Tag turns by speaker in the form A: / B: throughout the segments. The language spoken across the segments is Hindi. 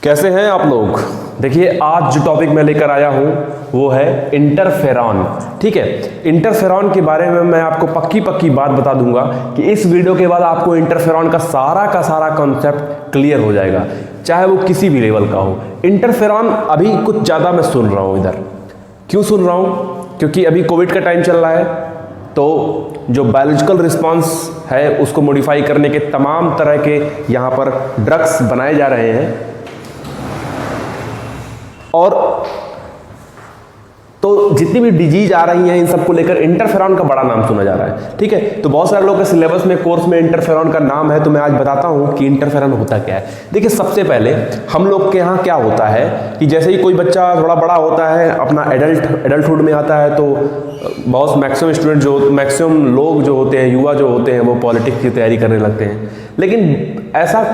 A: कैसे हैं आप लोग। देखिए आज जो टॉपिक मैं लेकर आया हूं वो है इंटरफेरॉन। ठीक है, इंटरफेरॉन के बारे में मैं आपको पक्की बात बता दूंगा कि इस वीडियो के बाद आपको इंटरफेरॉन का सारा कॉन्सेप्ट क्लियर हो जाएगा, चाहे वो किसी भी लेवल का हो। इंटरफेरॉन अभी कुछ ज़्यादा मैं सुन रहा हूँ इधर। क्यों सुन रहा हूँ? क्योंकि अभी कोविड का टाइम चल रहा है, तो जो बायोलॉजिकल रिस्पांस है उसको मॉडिफाई करने के तमाम तरह के यहाँ पर ड्रग्स बनाए जा रहे हैं, और तो जितनी भी डिजीज आ रही हैं इन सबको लेकर इंटरफेरॉन का बड़ा नाम सुना जा रहा है। ठीक है, तो बहुत सारे लोग के सिलेबस में कोर्स में इंटरफेरॉन का नाम है, तो मैं आज बताता हूं कि इंटरफेरॉन होता क्या है। देखिए सबसे पहले हम लोग के यहाँ क्या होता है कि जैसे ही कोई बच्चा थोड़ा बड़ा होता है, अपना एडल्टहुड में आता है, तो बहुत मैक्सिमम लोग जो होते हैं, युवा जो होते हैं, वो पॉलिटिक्स की तैयारी करने लगते हैं। लेकिन ऐसा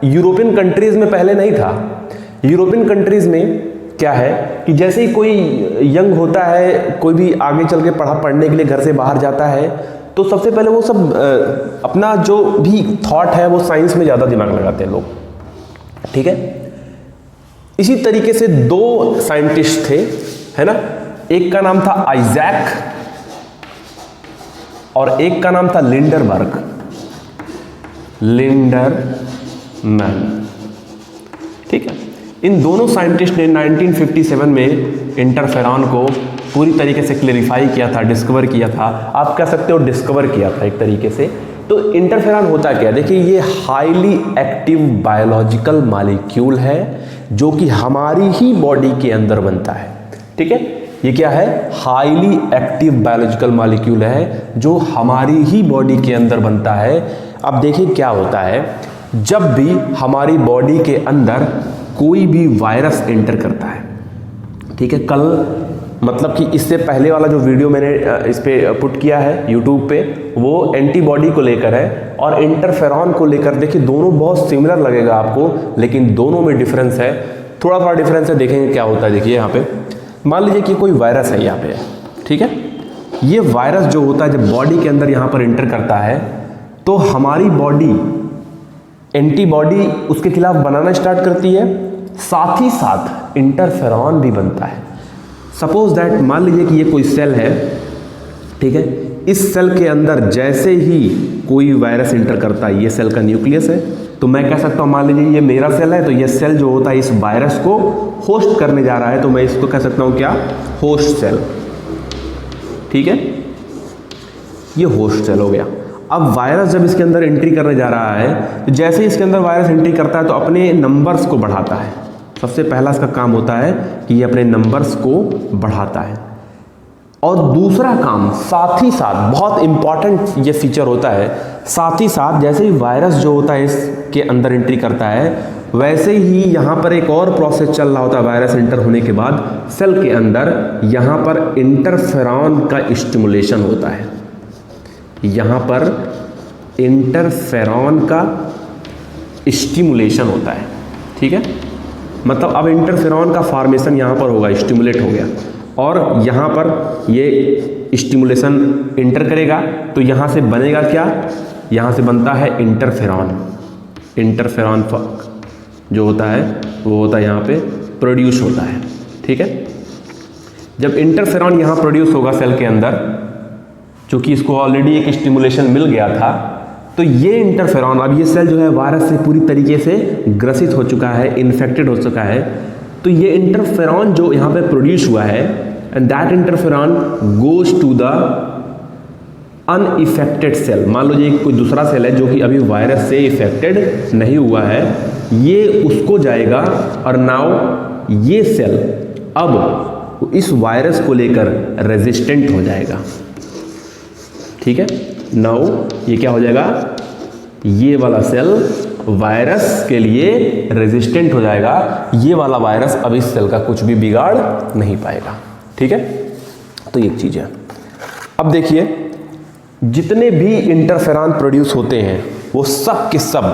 A: यूरोपियन कंट्रीज में पहले नहीं था। यूरोपियन कंट्रीज में क्या है कि जैसे ही कोई यंग होता है, कोई भी आगे चल के पढ़ने के लिए घर से बाहर जाता है, तो सबसे पहले वो सब अपना जो भी थॉट है वो साइंस में ज़्यादा दिमाग लगाते हैं लोग। ठीक है, इसी तरीके से दो साइंटिस्ट थे, है ना। एक का नाम था आइजैक और एक का नाम था लिंडरबर्ग, लिंडरमैन। ठीक है, इन दोनों साइंटिस्ट ने 1957 में इंटरफेरॉन को पूरी तरीके से क्लेरिफाई किया था, डिस्कवर किया था। आप कह सकते हो डिस्कवर किया था एक तरीके से। तो इंटरफेरॉन होता क्या है? देखिए ये हाईली एक्टिव बायोलॉजिकल मॉलिक्यूल है जो कि हमारी ही बॉडी के अंदर बनता है। ठीक है, ये क्या है? हाईली एक्टिव बायोलॉजिकल मॉलिक्यूल है जो हमारी ही बॉडी के अंदर बनता है। अब देखिए क्या होता है, जब भी हमारी बॉडी के अंदर कोई भी वायरस एंटर करता है, ठीक है, कल मतलब कि इससे पहले वाला जो वीडियो मैंने इस पे पुट किया है यूट्यूब पे, वो एंटीबॉडी को लेकर है और इंटरफेरॉन को लेकर। देखिए दोनों बहुत सिमिलर लगेगा आपको, लेकिन दोनों में डिफरेंस है, थोड़ा डिफरेंस है। देखेंगे क्या होता है। देखिए यहाँ पे मान लीजिए कि कोई वायरस है यहाँ पे, ठीक है। ये वायरस जो होता है जब बॉडी के अंदर यहाँ पर एंटर करता है, तो हमारी बॉडी एंटीबॉडी उसके खिलाफ बनाना स्टार्ट करती है, साथ ही साथ इंटरफेरॉन भी बनता है। सपोज दैट मान लीजिए कि ये कोई सेल है, ठीक है। इस सेल के अंदर जैसे ही कोई वायरस एंटर करता है, ये सेल का न्यूक्लियस है, तो मैं कह सकता हूँ मान लीजिए ये मेरा सेल है, तो ये सेल जो होता है इस वायरस को होस्ट करने जा रहा है, तो मैं इसको कह सकता हूँ क्या? Host cell. ठीक है, ये होस्ट सेल हो गया। अब वायरस जब इसके अंदर एंट्री करने जा रहा है, तो जैसे ही इसके अंदर वायरस एंट्री करता है तो अपने नंबर्स को बढ़ाता है। सबसे पहला इसका काम होता है कि ये अपने नंबर्स को बढ़ाता है। और दूसरा काम साथ ही साथ, बहुत इंपॉर्टेंट ये फीचर होता है, साथ ही साथ जैसे ही वायरस जो होता है इसके अंदर एंट्री करता है, वैसे ही यहाँ पर एक और प्रोसेस चल रहा होता है। वायरस एंटर होने के बाद सेल के अंदर यहाँ पर इंटरफेरॉन का स्टिमुलेशन होता है। यहाँ पर इंटरफेरॉन का स्टिमुलेशन होता है। ठीक है, मतलब अब इंटरफेरॉन का फॉर्मेशन यहाँ पर होगा, स्टिमुलेट हो गया, और यहाँ पर ये स्टिमुलेशन इंटर करेगा, तो यहाँ से बनेगा क्या? यहाँ से बनता है इंटरफेरॉन। इंटरफेरॉन जो होता है वो होता है यहाँ पे प्रोड्यूस होता है। ठीक है, जब इंटरफेरॉन यहाँ प्रोड्यूस होगा सेल के अंदर, क्योंकि इसको ऑलरेडी एक स्टिमुलेशन मिल गया था, तो ये इंटरफेरॉन, अब ये सेल जो है वायरस से पूरी तरीके से ग्रसित हो चुका है, इन्फेक्टेड हो चुका है, तो ये इंटरफेरॉन जो यहाँ पे प्रोड्यूस हुआ है, and that interferon goes to the uninfected cell. मान लो ये कोई दूसरा सेल है जो कि अभी वायरस से इफेक्टेड नहीं हुआ है, ये उसको जाएगा, और नाउ ये सेल अब इस वायरस को लेकर रेजिस्टेंट हो जाएगा। ठीक है, नाउ ये क्या हो जाएगा? ये वाला सेल वायरस के लिए रेजिस्टेंट हो जाएगा। ये वाला वायरस अब इस सेल का कुछ भी बिगाड़ नहीं पाएगा। ठीक है, तो एक चीज है। अब देखिए जितने भी इंटरफेरॉन प्रोड्यूस होते हैं वो सब के सब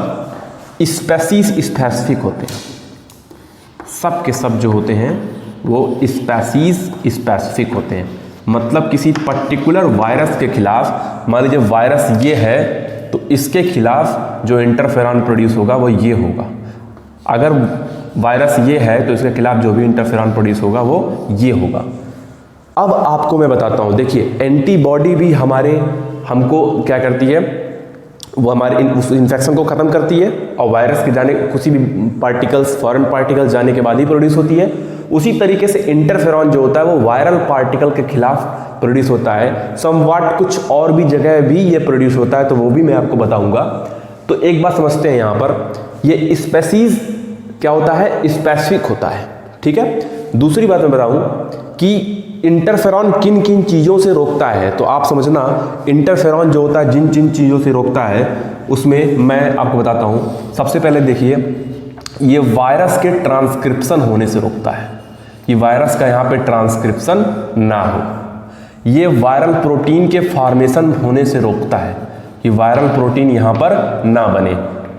A: स्पेसीज स्पेसिफिक होते हैं। सब के सब जो होते हैं वो स्पेसीज स्पेसिफिक होते हैं, मतलब किसी पर्टिकुलर वायरस के खिलाफ, मान लीजिए वायरस ये है तो इसके खिलाफ जो इंटरफेरॉन प्रोड्यूस होगा वो ये होगा। अगर वायरस ये है तो इसके खिलाफ जो भी इंटरफेरॉन प्रोड्यूस होगा वो ये होगा। अब आपको मैं बताता हूँ, देखिए एंटीबॉडी भी हमको क्या करती है, वो हमारे उस इन्फेक्शन को ख़त्म करती है और वायरस के जाने किसी भी पार्टिकल्स, फॉरेन पार्टिकल्स जाने के बाद ही प्रोड्यूस होती है। उसी तरीके से इंटरफेरॉन जो होता है वो वायरल पार्टिकल के खिलाफ प्रोड्यूस होता है। समवाट कुछ और भी जगह भी ये प्रोड्यूस होता है, तो वो भी मैं आपको बताऊंगा। तो एक बात समझते हैं यहाँ पर, ये स्पेसीज क्या होता है, स्पेसिफिक होता है, ठीक है। दूसरी बात मैं बताऊं कि इंटरफेरॉन किन किन चीज़ों से रोकता है, तो आप समझना इंटरफेरॉन जो होता है जिन जिन चीज़ों से रोकता है उसमें मैं आपको बताता हूँ। सबसे पहले देखिए, ये वायरस के ट्रांसक्रिप्शन होने से रोकता है, कि वायरस का यहाँ पे ट्रांसक्रिप्शन ना हो। ये वायरल प्रोटीन के फॉर्मेशन होने से रोकता है, कि वायरल प्रोटीन यहाँ पर ना बने।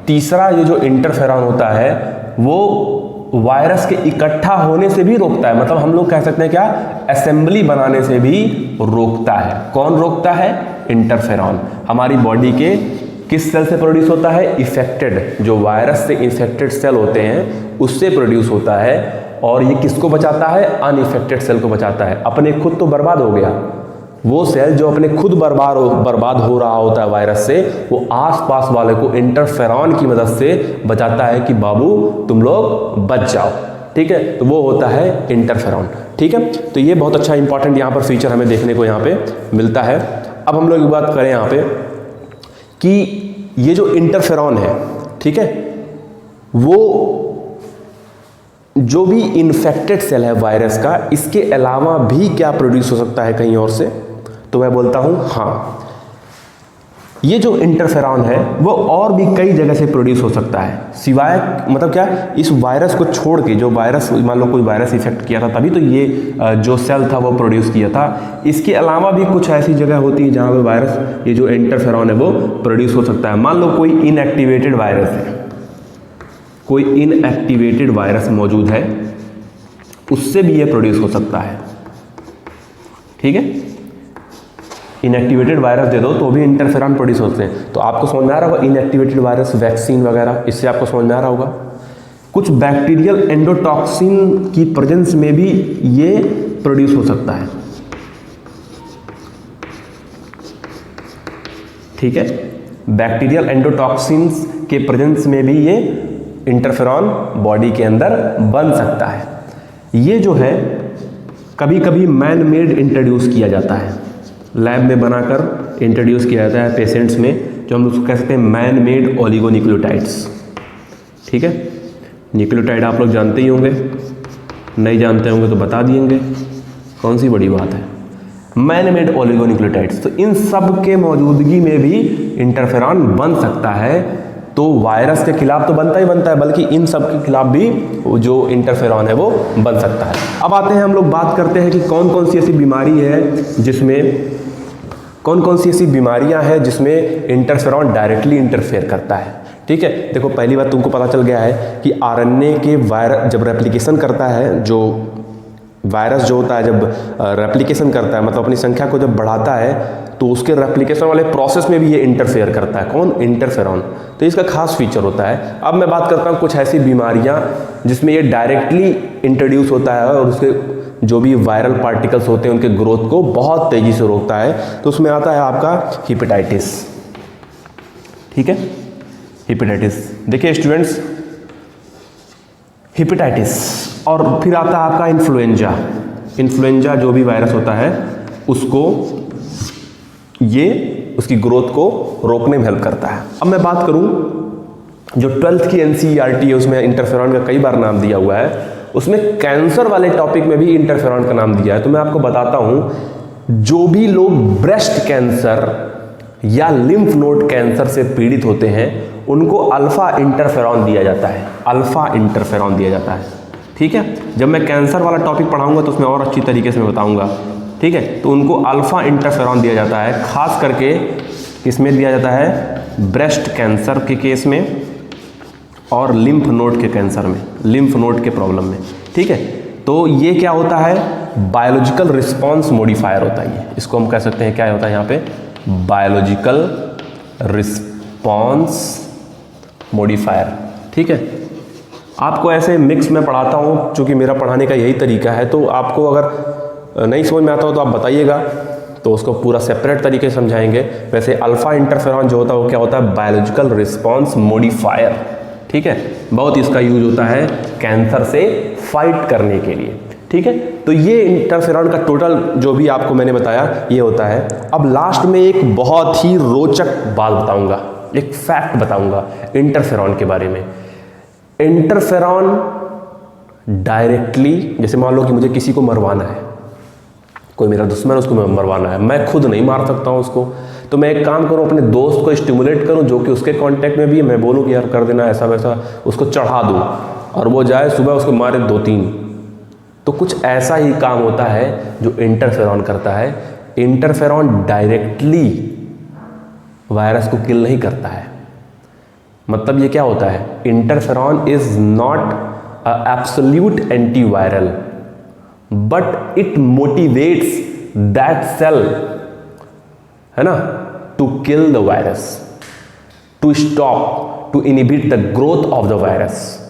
A: तीसरा, ये जो इंटरफेरॉन होता है वो वायरस के इकट्ठा होने से भी रोकता है, मतलब हम लोग कह सकते हैं क्या, असेंबली बनाने से भी रोकता है। कौन रोकता है, इंटरफेरॉन। हमारी बॉडी के किस सेल से प्रोड्यूस होता है, इफेक्टेड, जो वायरस से इन्फेक्टेड सेल होते हैं उससे प्रोड्यूस होता है। और ये किसको बचाता है, अनइफेक्टेड सेल को बचाता है। अपने खुद तो बर्बाद हो गया, वो सेल जो अपने खुद बर्बाद हो रहा होता है वायरस से, वो आसपास वाले को इंटरफेरॉन की मदद से बचाता है कि बाबू तुम लोग बच जाओ, ठीक है। तो वो होता है इंटरफेरॉन, ठीक है। तो ये बहुत अच्छा इंपॉर्टेंट यहाँ पर फीचर हमें देखने को यहाँ पे मिलता है। अब हम लोग एक बात करें यहाँ पे कि ये जो इंटरफेरॉन है, ठीक है, वो जो भी इन्फेक्टेड सेल है वायरस का, इसके अलावा भी क्या प्रोड्यूस हो सकता है कहीं और से, तो मैं बोलता हूं हाँ, ये जो इंटरफेरॉन है वो और भी कई जगह से प्रोड्यूस हो सकता है, सिवाय मतलब क्या, इस वायरस को छोड़ के। जो वायरस, मान लो कोई वायरस इफेक्ट किया था तभी तो ये जो सेल था वो प्रोड्यूस किया था। इसके अलावा भी कुछ ऐसी जगह होती है जहाँ पे वायरस, ये जो इंटरफेरॉन है वो प्रोड्यूस हो सकता है। मान लो कोई इनएक्टिवेटेड वायरस है, कोई इनएक्टिवेटेड वायरस मौजूद है, उससे भी ये प्रोड्यूस हो सकता है, ठीक है। इनएक्टिवेटेड वायरस दे दो तो भी इंटरफेरॉन प्रोड्यूस होते हैं। तो आपको समझ में आ रहा होगा, इनएक्टिवेटेड वायरस, वैक्सीन वगैरह, इससे आपको समझ में आ रहा होगा। कुछ बैक्टीरियल एंडोटॉक्सिन की प्रेजेंस में भी ये प्रोड्यूस हो सकता है, ठीक है। बैक्टीरियल एंडोटॉक्सिन्स के प्रेजेंस में भी ये इंटरफेरॉन बॉडी के अंदर बन सकता है। ये जो है कभी कभी मैन मेड इंट्रोड्यूस किया जाता है, लैब में बनाकर इंट्रोड्यूस किया जाता है पेशेंट्स में, जो हम उसको कह सकते हैं मैन मेड ओलिगोन्यूक्लियोटाइड्स, ठीक है। न्यूक्लियोटाइड आप लोग जानते ही होंगे, नहीं जानते होंगे तो बता दिएंगे, कौन सी बड़ी बात है। मैन मेड ओलिगोन्यूक्लियोटाइड्स, तो इन सब के मौजूदगी में भी इंटरफेरॉन बन सकता है। तो वायरस के खिलाफ तो बनता ही बनता है, बल्कि इन सब के खिलाफ भी जो इंटरफेरॉन है वो बन सकता है। अब आते हैं, हम लोग बात करते हैं कि कौन कौन सी ऐसी बीमारी है जिसमें, कौन कौन सी ऐसी बीमारियां हैं जिसमें इंटरफेरॉन डायरेक्टली इंटरफेयर करता है, ठीक है। देखो, पहली बात तुमको पता चल गया है कि आरएनए के वायरस जब रेप्लिकेशन करता है, जो वायरस जो होता है जब रेप्लिकेशन करता है, मतलब अपनी संख्या को जब बढ़ाता है, तो उसके रेप्लिकेशन वाले प्रोसेस में भी ये इंटरफेयर करता है। कौन, इंटरफेरॉन। तो इसका खास फीचर होता है। अब मैं बात करता हूँ कुछ ऐसी बीमारियाँ जिसमें ये डायरेक्टली इंट्रोड्यूस होता है और उसके जो भी वायरल पार्टिकल्स होते हैं उनके ग्रोथ को बहुत तेज़ी से रोकता है। तो उसमें आता है आपका हेपेटाइटिस, ठीक है। हेपेटाइटिस, देखिए स्टूडेंट्स, हेपेटाइटिस, और फिर आता है आपका इन्फ्लुएंजा। इन्फ्लुएंजा जो भी वायरस होता है उसको, ये उसकी ग्रोथ को रोकने में हेल्प करता है। अब मैं बात करूं, जो 12th की NCERT है उसमें इंटरफेरॉन का कई बार नाम दिया हुआ है, उसमें कैंसर वाले टॉपिक में भी इंटरफेरॉन का नाम दिया है। तो मैं आपको बताता हूं, जो भी लोग ब्रेस्ट कैंसर या लिम्फ नोड कैंसर से पीड़ित होते हैं उनको अल्फा इंटरफेरॉन दिया जाता है, अल्फा इंटरफेरॉन दिया जाता है, ठीक है। जब मैं कैंसर वाला टॉपिक पढ़ाऊंगा तो उसमें और अच्छी तरीके से मैं बताऊंगा, ठीक है। तो उनको अल्फा इंटरफेरॉन दिया जाता है, खास करके किसमें दिया जाता है, ब्रेस्ट कैंसर के केस में और लिम्फ नोड के कैंसर में, लिम्फ नोड के प्रॉब्लम में, ठीक है। तो ये क्या होता है, बायोलॉजिकल रिस्पॉन्स मॉडिफायर होता है। ये इसको हम कह सकते हैं क्या होता है यहाँ पे, बायोलॉजिकल रिस्पॉन्स मॉडिफायर, ठीक है। आपको ऐसे मिक्स में पढ़ाता हूँ, चूँकि मेरा पढ़ाने का यही तरीका है, तो आपको अगर नहीं समझ में आता हो तो आप बताइएगा, तो उसको पूरा सेपरेट तरीके से समझाएंगे। वैसे अल्फा इंटरफेरॉन जो होता है वो क्या होता है, बायोलॉजिकल रिस्पॉन्स मॉडिफायर, ठीक है, बहुत इसका यूज होता है कैंसर से फाइट करने के लिए, ठीक है। तो ये इंटरफेरॉन का टोटल जो भी आपको मैंने बताया ये होता है। अब लास्ट में एक बहुत ही रोचक बात बताऊंगा, एक फैक्ट बताऊंगा इंटरफेरॉन के बारे में। इंटरफेरॉन डायरेक्टली, जैसे मान लो कि मुझे किसी को मरवाना है, कोई मेरा दुश्मन है, उसको मरवाना है, मैं खुद नहीं मार सकता हूं उसको, तो मैं एक काम करूं, अपने दोस्त को स्टिमुलेट करूं जो कि उसके कांटेक्ट में भी है, मैं बोलूं कि यार कर देना ऐसा वैसा, उसको चढ़ा दूं और वो जाए सुबह उसको मारे 2-3। तो कुछ ऐसा ही काम होता है जो इंटरफेरॉन करता है। इंटरफेरॉन डायरेक्टली वायरस को किल नहीं करता है। मतलब ये क्या होता है, interferon is not a absolute antiviral, but it motivates that cell, है ना, to kill the virus, to stop, to inhibit the growth of the virus.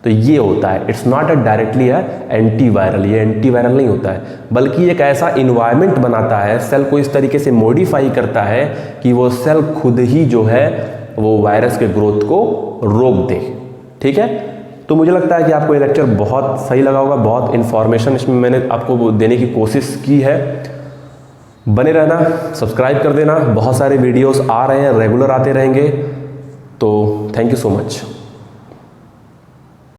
A: तो ये होता है, it's not a directly antiviral, ये एंटीवायरल नहीं होता है, बल्कि एक ऐसा इन्वायरमेंट बनाता है, सेल को इस तरीके से मॉडिफाई करता है कि वो सेल खुद ही जो है वो वायरस के ग्रोथ को रोक दे, ठीक है। तो मुझे लगता है कि आपको ये लेक्चर बहुत सही लगा होगा, बहुत इन्फॉर्मेशन इसमें मैंने आपको देने की कोशिश की है। बने रहना, सब्सक्राइब कर देना, बहुत सारे वीडियोस आ रहे हैं, रेगुलर आते रहेंगे। तो थैंक यू सो मच।